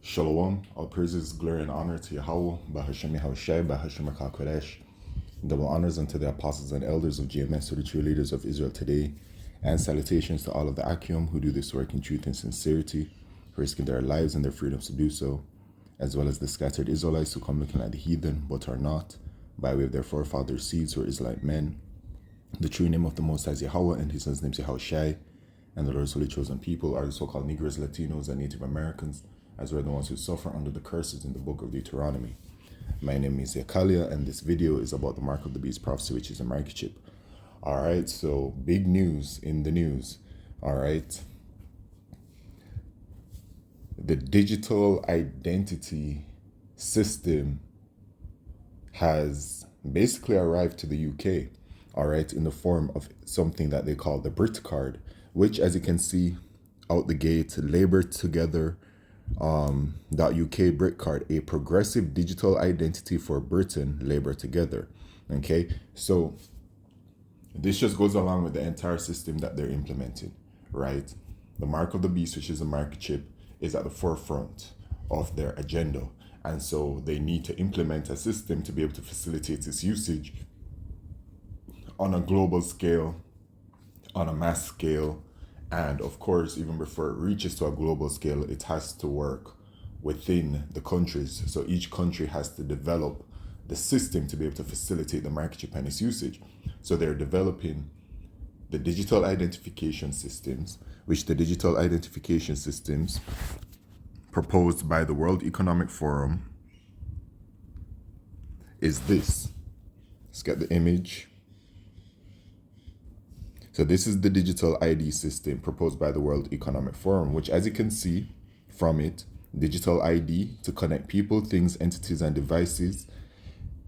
Shalom, all praises, glory, and honor to Yahweh, Bahashem Yahushai, Bahashem HaKadosh. Double honors unto the apostles and elders of GMS, to the true leaders of Israel today, and salutations to all of the Akim who do this work in truth and sincerity, risking their lives and their freedoms to do so, as well as the scattered Israelites who come looking like the heathen, but are not, by way of their forefathers' seeds who are Israelite men. The true name of the Most High is Yahweh, and his son's name is Yahushai, and the Lord's holy chosen people are the so-called Negroes, Latinos, and Native Americans, as well as the ones who suffer under the curses in the book of Deuteronomy. My name is Yakalia, and this video is about the mark of the beast prophecy, which is a microchip. All right, so big news in the news. All right, the digital identity system has basically arrived to the UK, all right, in the form of something that they call the BritCard, which, as you can see out the gate, Labour Together .uk BritCard, a progressive digital identity for Britain, Labour Together. Okay, so this just goes along with the entire system that they're implementing, right? The mark of the beast, which is a microchip, is at the forefront of their agenda. And so they need to implement a system to be able to facilitate its usage on a global scale, on a mass scale, and of course, even before it reaches to a global scale, it has to work within the countries. So each country has to develop the system to be able to facilitate the microchip and its usage. So they're developing the digital identification systems, which the digital identification systems proposed by the World Economic Forum is this. Let's get the image. So this is the digital ID system proposed by the World Economic Forum, which, as you can see from it, digital ID to connect people, things, entities, and devices.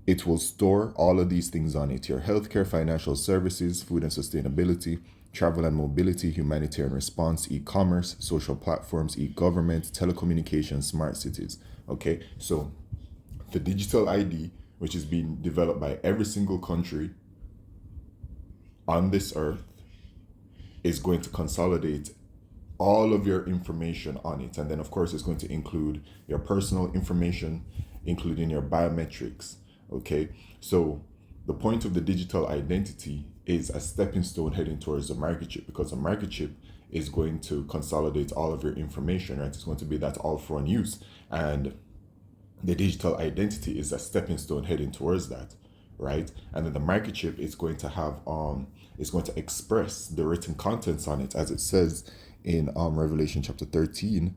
It will store all of these things on it: your healthcare, financial services, food and sustainability, travel and mobility, humanitarian response, e-commerce, social platforms, e-government, telecommunications, smart cities. Okay, so the digital ID, which is being developed by every single country on this earth, is going to consolidate all of your information on it. And then, of course, it's going to include your personal information, including your biometrics. Okay, so the point of the digital identity is a stepping stone heading towards the microchip, because the microchip is going to consolidate all of your information, right? It's going to be that all-for-one use. And the digital identity is a stepping stone heading towards that, right? And then the microchip is going to have it's going to express the written contents on it, as it says in Revelation chapter 13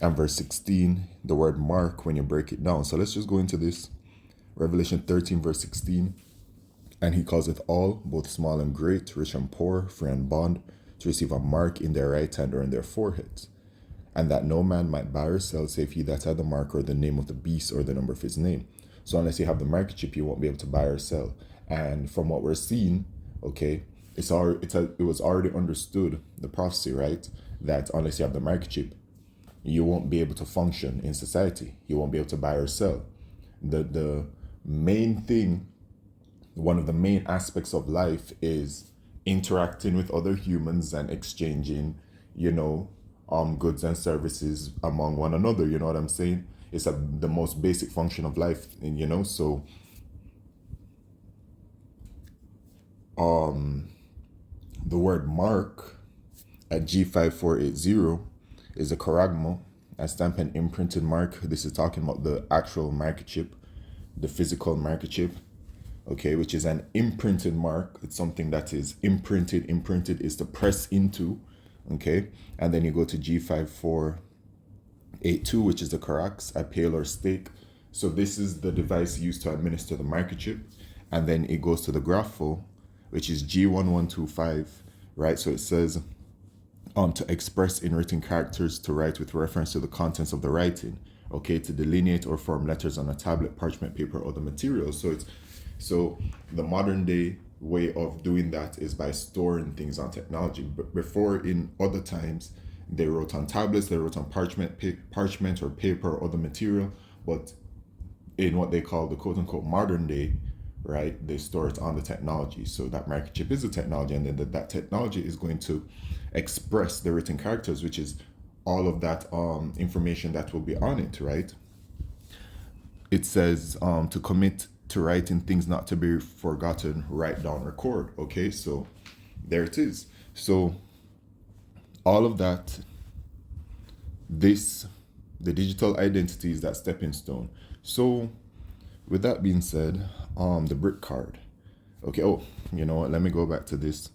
and verse 16, the word mark, when you break it down. So let's just go into this. Revelation 13 verse 16, and he causeth all, both small and great, rich and poor, free and bond, to receive a mark in their right hand or in their foreheads, and that no man might buy or sell save he that had the mark or the name of the beast or the number of his name. So unless you have the microchip, you won't be able to buy or sell. And from what we're seeing, okay, it was already understood, the prophecy, right, that unless you have the microchip, you won't be able to function in society. You won't be able to buy or sell. The main thing, one of the main aspects of life is interacting with other humans and exchanging, goods and services among one another. You know what I'm saying? It's the most basic function of life, so the word mark at G5480 is a charagmo, a stamp and imprinted mark. This is talking about the actual microchip, the physical microchip, okay, which is an imprinted mark. It's something that is imprinted. Imprinted is to press into, okay? And then you go to G5482, which is the Carax, a pail or stake. So this is the device used to administer the microchip. And then it goes to the grapho, which is G1125, right? So it says, to express in written characters, to write with reference to the contents of the writing, okay, to delineate or form letters on a tablet, parchment, paper, or other materials. So the modern day way of doing that is by storing things on technology. But before, in other times, they wrote on tablets, they wrote on parchment or paper or other material. But in what they call the quote unquote modern day, right, they store it on the technology. So that microchip is a technology, and then that technology is going to express the written characters, which is all of that information that will be on it, right? It says to commit to writing things not to be forgotten, write down, record. Okay, so there it is. So all of that, the digital identity is that stepping stone. So with that being said, the BritCard. Okay, oh, you know what? Let me go back to this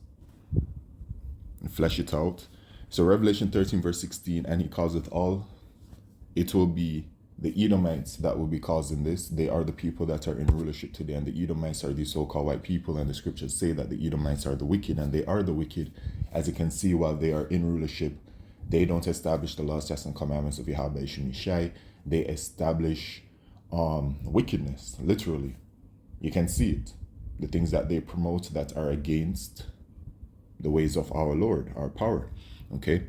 and flesh it out. So Revelation 13 verse 16, and he causeth all, it will be the Edomites that will be causing this. They are the people that are in rulership today, and the Edomites are the so-called white people, and the scriptures say that the Edomites are the wicked, and they are the wicked. As you can see, while they are in rulership, they don't establish the laws, statutes, and commandments of Yahweh Shai. They establish wickedness, literally. You can see it. The things that they promote that are against the ways of our Lord, our power. Okay?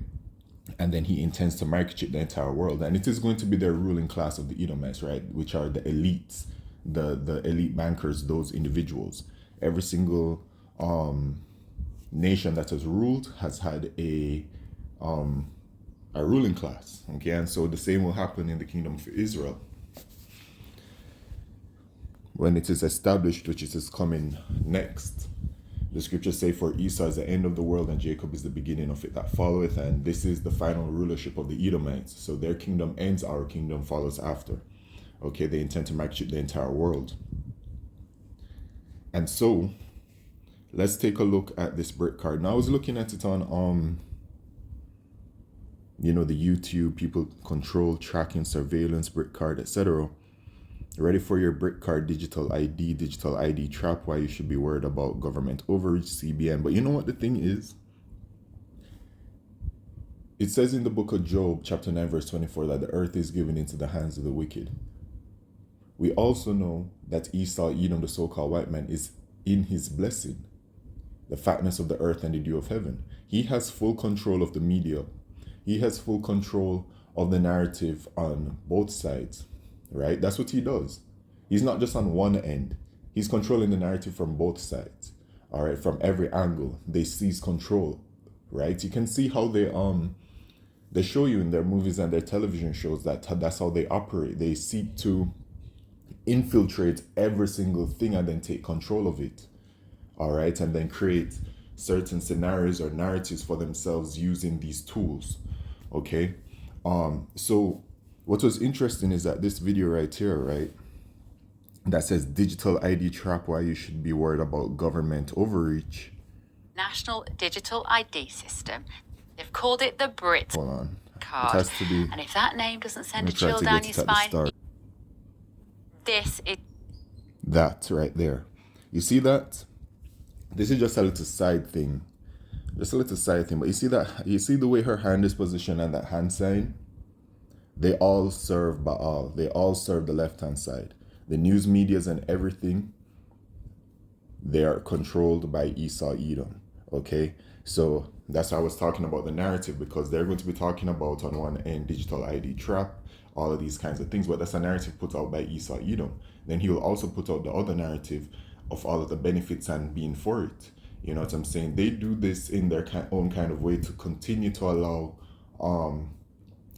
And then he intends to microchip the entire world. And it is going to be their ruling class of the Edomites, right? Which are the elites, the elite bankers, those individuals. Every single nation that has ruled has had a ruling class. Okay, and so the same will happen in the kingdom of Israel. When it is established, which is coming next, the scriptures say, for Esau is the end of the world, and Jacob is the beginning of it that followeth. And this is the final rulership of the Edomites. So their kingdom ends, our kingdom follows after. Okay, they intend to microchip the entire world. And so, let's take a look at this BritCard. Now, I was looking at it on, the YouTube, people control, tracking, surveillance, BritCard, etc. Ready for your BritCard digital ID trap, why you should be worried about government overreach, CBN. But you know what the thing is? It says in the book of Job, chapter 9, verse 24, that the earth is given into the hands of the wicked. We also know that Esau, Edom, the so-called white man, is in his blessing, the fatness of the earth and the dew of heaven. He has full control of the media. He has full control of the narrative on both sides. Right? That's what he does. He's not just on one end. He's controlling the narrative from both sides. All right, from every angle. They seize control. Right? You can see how they show you in their movies and their television shows that's how they operate. They seek to infiltrate every single thing and then take control of it. All right, and then create certain scenarios or narratives for themselves using these tools. Okay, so what was interesting is that this video right here, right, that says digital ID trap, why you should be worried about government overreach. National Digital ID System. They've called it the BritCard. Hold on. It has to be. And if that name doesn't send a chill down your spine, this is that right there. You see that? This is just a little side thing. Just a little side thing. But you see that? You see the way her hand is positioned and that hand sign? They all serve Baal. They all serve the left-hand side. The news medias and everything, they are controlled by Esau, Edom. Okay? So that's why I was talking about the narrative, because they're going to be talking about, on one end, digital ID trap, all of these kinds of things. But that's a narrative put out by Esau, Edom. Then he will also put out the other narrative of all of the benefits and being for it. You know what I'm saying? They do this in their own kind of way to continue to allow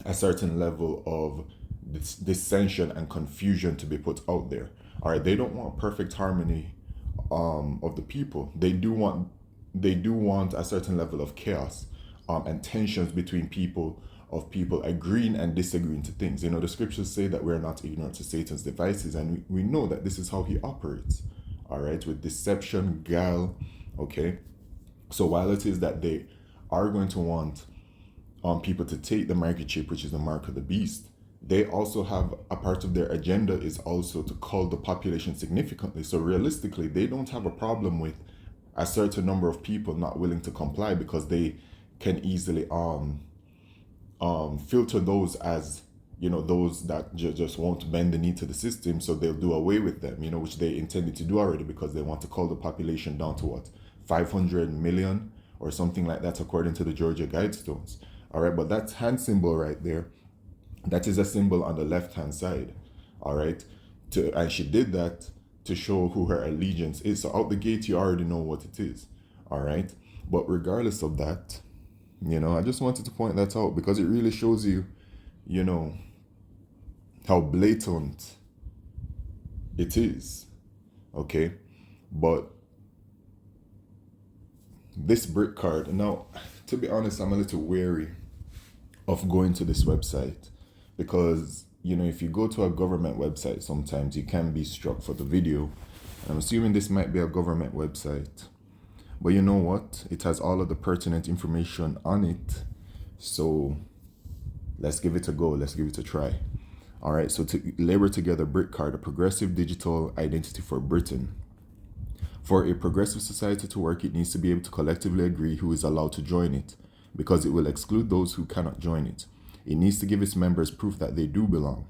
a certain level of dissension and confusion to be put out there. All right, they don't want perfect harmony of the people. They do want a certain level of chaos and tensions between people agreeing and disagreeing to things. You know, the scriptures say that we're not ignorant to Satan's devices, and we know that this is how he operates. All right, with deception, guile. Okay, so while it is that they are going to want people to take the microchip, which is the mark of the beast, they also have a part of their agenda is also to cull the population significantly. So realistically, they don't have a problem with a certain number of people not willing to comply, because they can easily filter those as, you know, those that just won't bend the knee to the system. So they'll do away with them, you know, which they intended to do already, because they want to cull the population down to what, 500 million or something like that, according to the Georgia Guidestones. All right, but that hand symbol right there, that is a symbol on the left-hand side. All right, and she did that to show who her allegiance is. So out the gate, you already know what it is. All right, but regardless of that, I just wanted to point that out because it really shows you, you know, how blatant it is. Okay. But this BritCard, now, to be honest, I'm a little wary of going to this website because, if you go to a government website, sometimes you can be struck for the video. I'm assuming this might be a government website. But you know what? It has all of the pertinent information on it. So let's give it a go. Let's give it a try. All right. So to labor together, BritCard, a progressive digital identity for Britain. For a progressive society to work, it needs to be able to collectively agree who is allowed to join it, because it will exclude those who cannot join it. It needs to give its members proof that they do belong.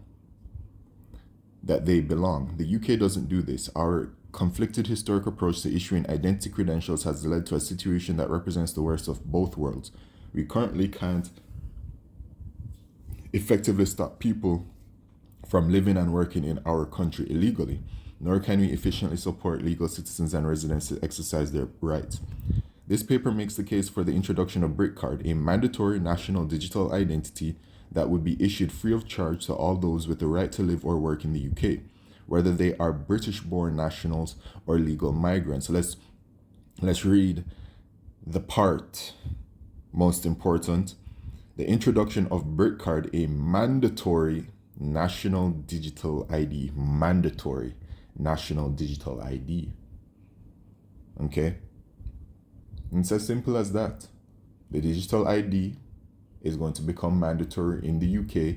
That they belong. The UK doesn't do this. Our conflicted historic approach to issuing identity credentials has led to a situation that represents the worst of both worlds. We currently can't effectively stop people from living and working in our country illegally, nor can we efficiently support legal citizens and residents to exercise their rights. This paper makes the case for the introduction of BritCard, a mandatory national digital identity that would be issued free of charge to all those with the right to live or work in the UK, whether they are British-born nationals or legal migrants. So let's read the part most important. The introduction of BritCard, a mandatory national digital ID. Mandatory national digital ID. Okay? And it's as simple as that. The digital ID is going to become mandatory in the UK,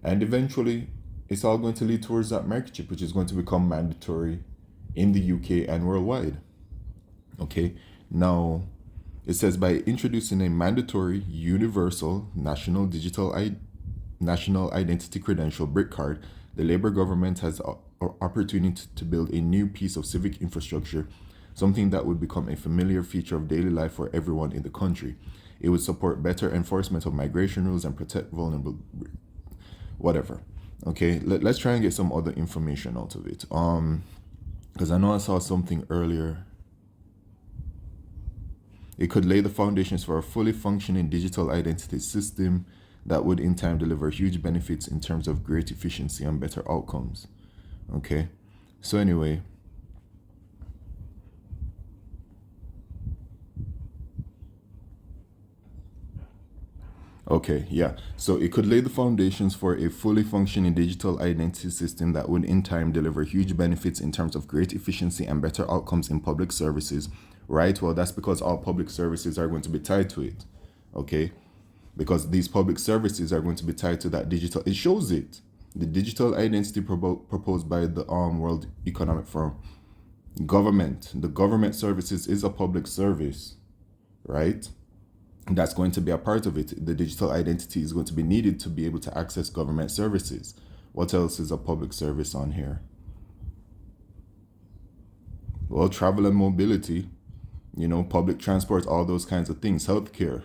and eventually it's all going to lead towards that microchip, which is going to become mandatory in the UK and worldwide. Okay, now it says by introducing a mandatory universal national national identity credential, BritCard, the Labour government has an opportunity to build a new piece of civic infrastructure, something that would become a familiar feature of daily life for everyone in the country. It would support better enforcement of migration rules and protect vulnerable, whatever. Okay, let's try and get some other information out of it. Because I know I saw something earlier. It could lay the foundations for a fully functioning digital identity system that would in time deliver huge benefits in terms of great efficiency and better outcomes. Okay, so anyway, okay, yeah. So it could lay the foundations for a fully functioning digital identity system that would in time deliver huge benefits in terms of great efficiency and better outcomes in public services, right? Well, that's because all public services are going to be tied to it, okay? Because these public services are going to be tied to that digital. It shows it. The digital identity proposed by the World Economic Forum. The government services is a public service, right? That's going to be a part of it. The digital identity is going to be needed to be able to access government services. What else is a public service on here? Well, travel and mobility, public transport, all those kinds of things, healthcare,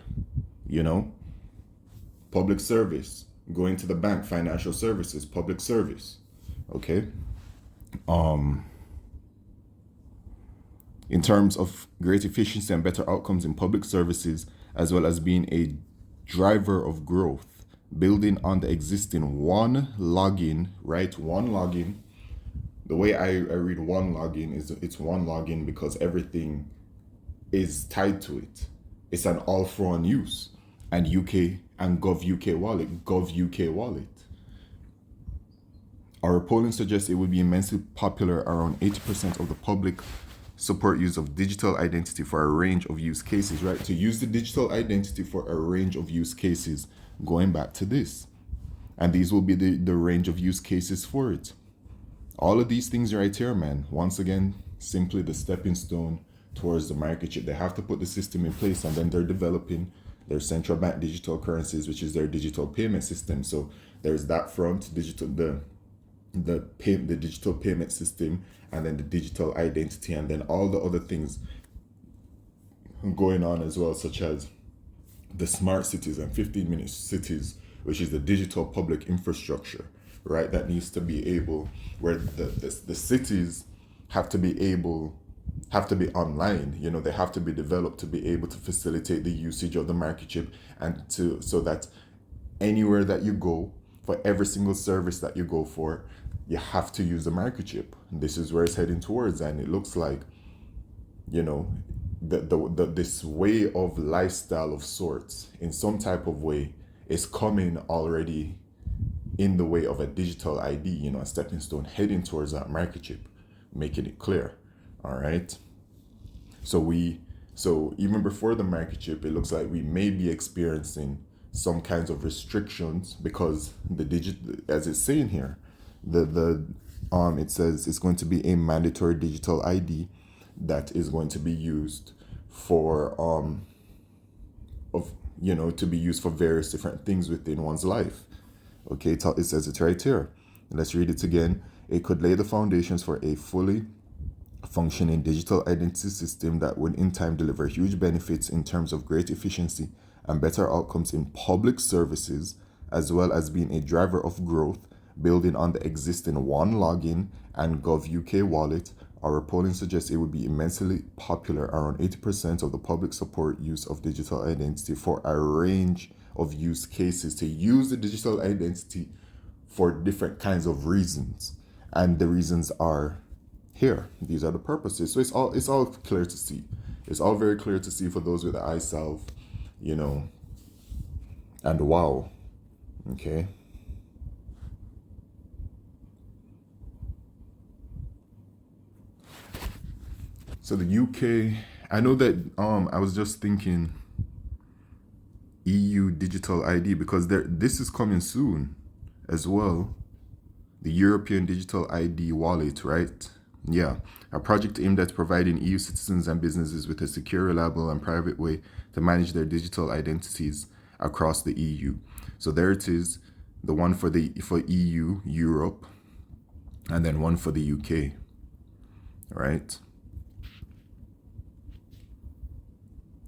public service, going to the bank, financial services, public service. Okay. In terms of great efficiency and better outcomes in public services, as well as being a driver of growth, building on the existing one login, right? One login. The way I read one login is it's one login because everything is tied to it. It's an all for one use. And UK and Gov UK wallet. Our polling suggests it would be immensely popular. Around 80% of the public support use of digital identity for a range of use cases, right? To use the digital identity for a range of use cases, going back to this. And these will be the range of use cases for it. All of these things right here, man, once again, simply the stepping stone towards the microchip. They have to put the system in place, and then they're developing their central bank digital currencies, which is their digital payment system. So there's that front, the digital payment system, and then the digital identity, and then all the other things going on as well, such as the smart cities and 15-minute cities, which is the digital public infrastructure, right? That needs to be able, where the cities have to be able have to be online. You know, they have to be developed to be able to facilitate the usage of the microchip, and to so that anywhere that you go, for every single service that you go for, you have to use the microchip. This is where it's heading towards, and it looks like, you know, this way of lifestyle of sorts, in some type of way, is coming already in the way of a digital ID, you know, a stepping stone heading towards that microchip, making it clear. All right. So even before the microchip, it looks like we may be experiencing some kinds of restrictions, because the as it's saying here, the it says it's going to be a mandatory digital ID that is going to be used for of you know, to be used for various different things within one's life. Okay, it says it right here. Let's read it again. It could lay the foundations for a fully functioning digital identity system that would in time deliver huge benefits in terms of great efficiency and better outcomes in public services, as well as being a driver of growth, building on the existing One Login and Gov UK wallet. Our polling suggests it would be immensely popular. Around 80% of the public support use of digital identity for a range of use cases, to use the digital identity for different kinds of reasons. And the reasons are here. These are the purposes. So it's all clear to see. It's all very clear to see for those with the eye salve, you know. And wow. Okay. So the UK, I know that I was just thinking EU digital ID, because this is coming soon as well. The European Digital ID wallet, right? Yeah, a project aimed at providing EU citizens and businesses with a secure, reliable, and private way to manage their digital identities across the EU. So there it is, the one for EU, Europe, and then one for the UK, right?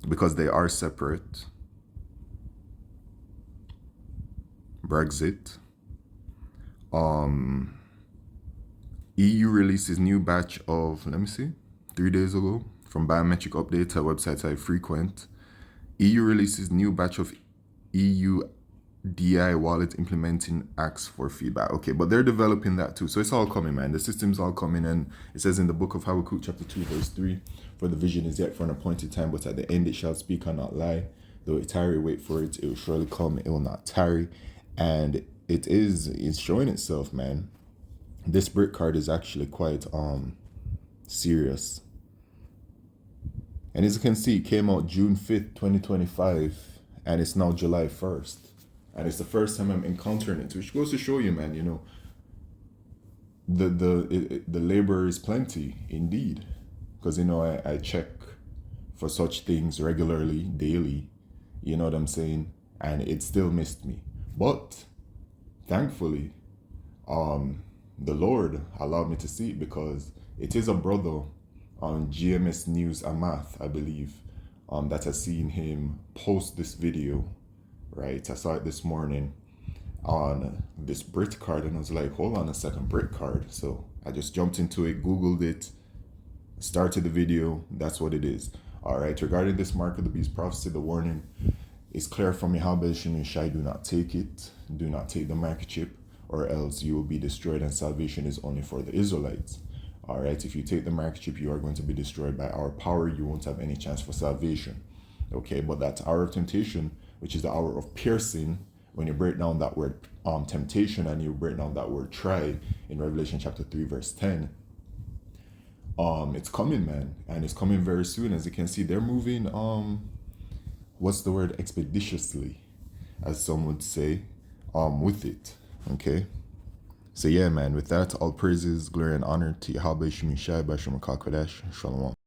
Because they are separate. Brexit. EU releases new batch of, let me see, 3 days ago, from biometric update to websites I frequent. EU releases new batch of EU DI wallet implementing acts for feedback. Okay, but they're developing that too. So it's all coming, man. The system's all coming. And it says in the book of Habakkuk chapter 2 verse 3, for the vision is yet for an appointed time, but at the end it shall speak and not lie. Though it tarry, wait for it. It will surely come. It will not tarry. And it's showing itself, man. This BritCard is actually quite serious. And as you can see, it came out June 5th, 2025, and it's now July 1st. And it's the first time I'm encountering it, which goes to show you, man, you know, the labor is plenty indeed. Because, you know, I check for such things regularly, daily, you know what I'm saying? And it still missed me. But thankfully, the Lord allowed me to see it, because it is a brother on GMS News and Math, I believe, that has seen him post this video, right? I saw it this morning on this BritCard, and I was like, hold on a second, BritCard. So I just jumped into it, Googled it, started the video. That's what it is. All right, regarding this mark of the beast prophecy, the warning is clear from Yahweh Shem Yeshai, do not take it. Do not take the microchip, or else you will be destroyed, and salvation is only for the Israelites. All right, if you take the microchip, you are going to be destroyed by our power. You won't have any chance for salvation. Okay, but that hour of temptation, which is the hour of piercing, when you break down that word temptation, and you break down that word try in Revelation chapter 3 verse 10, it's coming, man, and it's coming very soon. As you can see, they're moving what's the word, expeditiously, as some would say, with it. Okay, so yeah, man, with that, all praises, glory, and honor to Yahweh Shemishai Bashim Kodesh. Shalom.